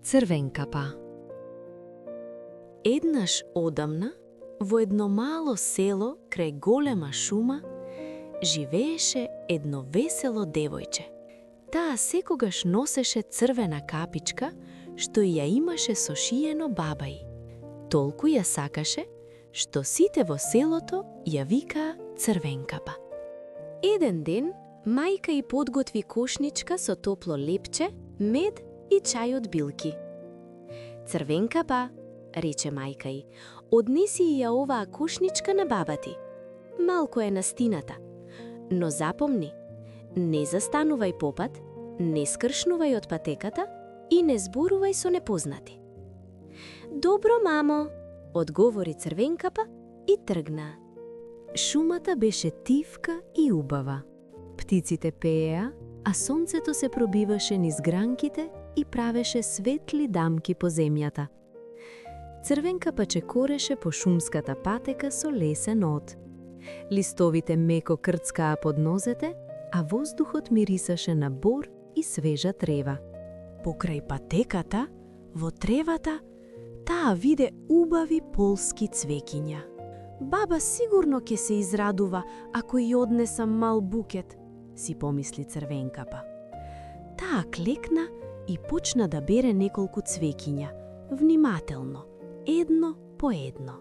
Црвенкапа. Еднаш одамна, во едно мало село крај голема шума, живееше едно весело девојче. Таа секогаш носеше црвена капичка, што ја имаше сошиено бабај. Толку ја сакаше, што сите во селото ја викаа Црвенкапа. Еден ден, мајка и подготви кошничка со топло лепче, мед и чај од билки. Црвенкапа, рече мајка й, однеси ја оваа кошничка на баба ти. Малку е настината, но запомни, не застанувај попат, не скршнувај од патеката и не зборувај со непознати. Добро, мамо, одговори Црвенкапа и тргна. Шумата беше тивка и убава. Птиците пееа, а сонцето се пробиваше низ гранките и правеше светли дамки по земјата. Црвенкапа чекореше по шумската патека со лесен од. Листовите меко крцкаа под нозете, а воздухот мирисаше на бор и свежа трева. Покрај патеката, во тревата, таа виде убави полски цвекиња. Баба сигурно ќе се израдува ако ја однесам мал букет, си помисли Црвенкапа. Таа клекна и почна да бере неколку цвекиња, внимателно, едно по едно.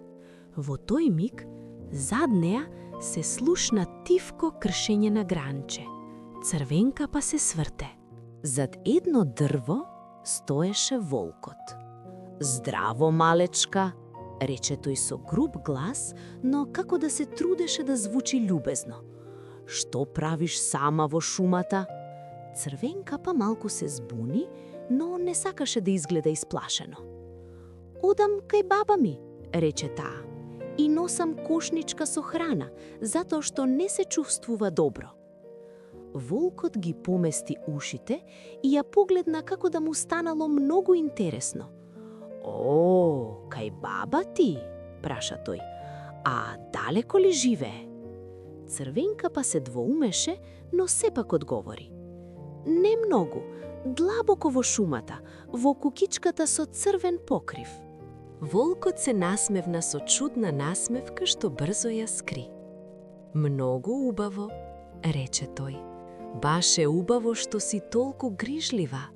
Во тој миг, зад неа се слушна тивко кршење на гранче. Црвенкапа се сврте. Зад едно дрво стоеше волкот. Здраво, малечка, рече тој со груб глас, но како да се трудеше да звучи љубезно. Што правиш сама во шумата? Црвенкапа малку се збуни, но не сакаше да изгледа исплашено. Одам кај баба ми, рече таа, и носам кошничка со храна, затоа што не се чувствува добро. Волкот ги помести ушите и ја погледна како да му станало многу интересно. О, кај баба ти, праша тој, а далеко ли живее? Црвенкапа се двоумеше, но сепак одговори. Не многу, длабоко во шумата, во кукичката со црвен покрив. Волкот се насмевна со чудна насмевка што брзо ја скри. Многу убаво, рече тој. Баш е убаво што си толку грижлива,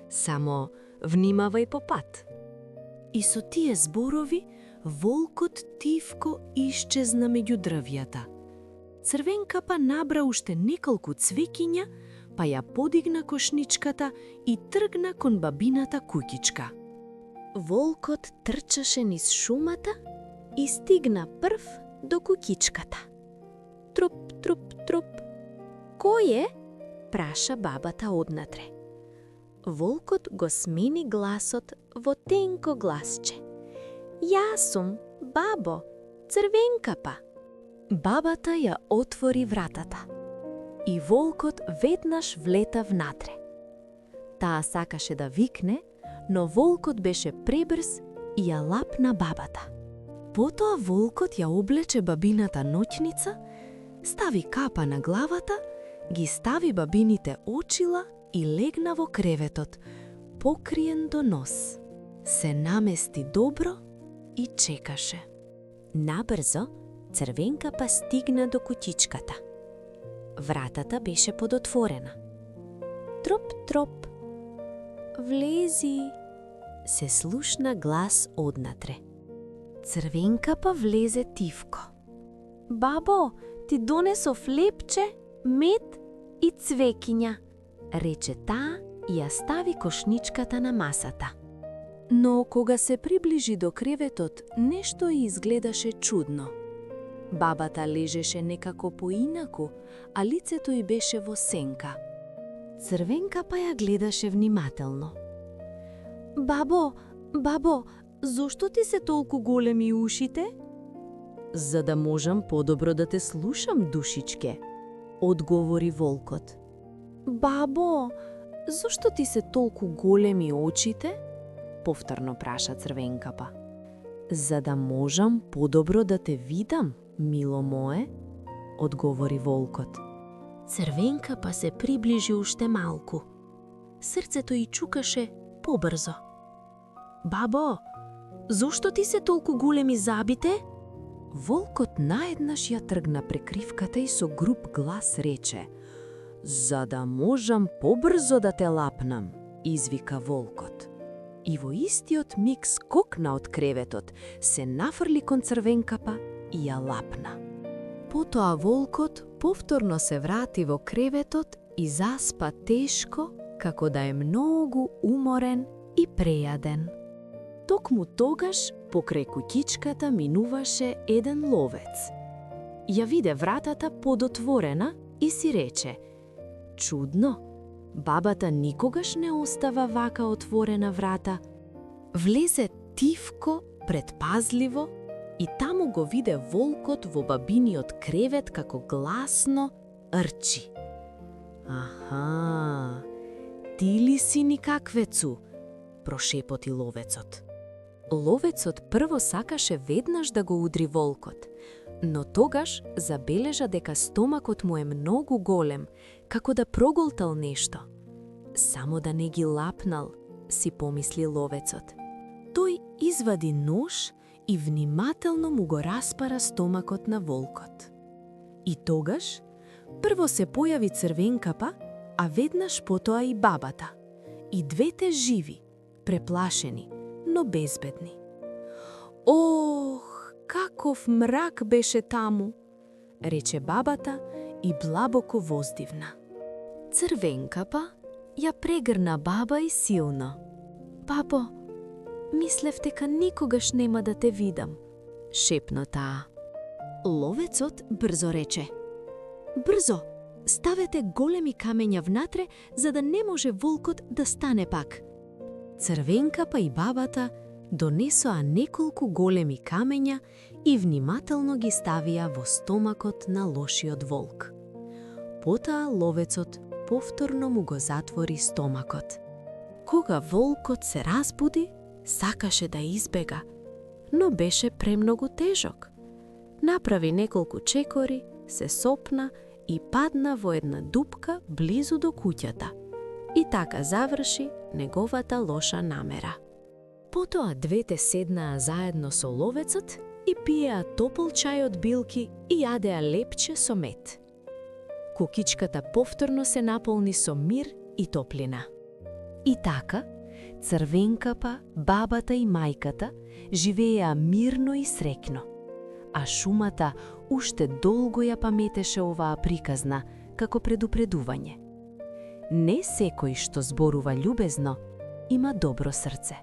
само внимавај по пат. И со тие зборови, волкот тивко исчезна меѓу дрвјата. Црвенкапа набра уште неколку цвекиња, па ја подигна кошничката и тргна кон бабината куќичка. Волкот трчаше низ шумата и стигна прв до куќичката. Труп, труп, труп. Кој е? Праша бабата однатре. Волкот го смени гласот во тенко гласче. Јас сум, бабо, Црвенкапа. Бабата ја отвори вратата и волкот веднаш влета внатре. Таа сакаше да викне, но волкот беше пребрз и ја лапна бабата. Потоа волкот ја облече бабината ноќница, стави капа на главата, ги стави бабините очила и легна во креветот, покриен до нос. Се намести добро и чекаше. Набрзо, Црвенкапа стигна до куќичката. Вратата беше подотворена. Троп-троп. Влези, се слушна глас однатре. Црвенкапа влезе тивко. Бабо, ти донесов лепче, мед и цвекиња, рече таа и ја стави кошничката на масата. Но кога се приближи до креветот, нешто ѝ изгледаше чудно. Бабата лежеше некако поинаку, а лицето ѝ беше во сенка. Црвенкапа ја гледаше внимателно. Бабо, зошто ти се толку големи ушите? За да можам подобро да те слушам, душичке, одговори волкот. Бабо, зошто ти се толку големи очите? Повторно праша Црвенкапа. За да можам подобро да те видам, мило мое, одговори волкот. Црвенкапа се приближи уште малку. Срцето ѝ чукаше побрзо. Бабо, зошто ти се толку големи забите? Волкот наеднаш ја тргна прекривката и со груб глас рече: "За да можам побрзо да те лапнам", извика волкот. И во истиот миг скокна од креветот, се нафрли кон Црвенкапа и ја лапна. Потоа волкот повторно се врати во креветот и заспа тешко, како да е многу уморен и прејаден. Токму тогаш, покрај куќичката минуваше еден ловец. Ја виде вратата подотворена и си рече: "Чудно, бабата никогаш не остава вака отворена врата." Влезе тивко, предпазливо и таму го виде волкот во бабиниот кревет како гласно рчи. "Аха, ти ли си никаквецу?" прошепоти ловецот. Ловецот прво сакаше веднаш да го удри волкот, но тогаш забележа дека стомакот му е многу голем, како да проголтал нешто. Само да не ги лапнал, си помисли ловецот. Тој извади нож и внимателно му го распара стомакот на волкот. И тогаш прво се појави Црвенкапа, а веднаш потоа и бабата. И двете живи, преплашени, но безбедни. "Ох, каков мрак беше таму!" рече бабата и длабоко воздивна. Црвенкапа ја прегрна баба и силно. "Бабо, мислев дека никогаш нема да те видам," шепна таа. Ловецот брзо рече: "Брзо, ставете големи камења внатре, за да не може волкот да стане пак." Црвенкапа и бабата донесоа неколку големи камења и внимателно ги ставија во стомакот на лошиот волк. Потоа ловецот повторно му го затвори стомакот. Кога волкот се разбуди, сакаше да избега, но беше премногу тежок. Направи неколку чекори, се сопна и падна во една дупка близу до куќата. И така заврши неговата лоша намера. Потоа двете седнаа заедно со ловецот и пиеа топол чај од билки и јадеа лепче со мед. Кукичката повторно се наполни со мир и топлина. И така, Црвенкапа, бабата и мајката живееа мирно и среќно. А шумата уште долго ја паметеше оваа приказна како предупредување. Не секој што зборува љубезно има добро срце.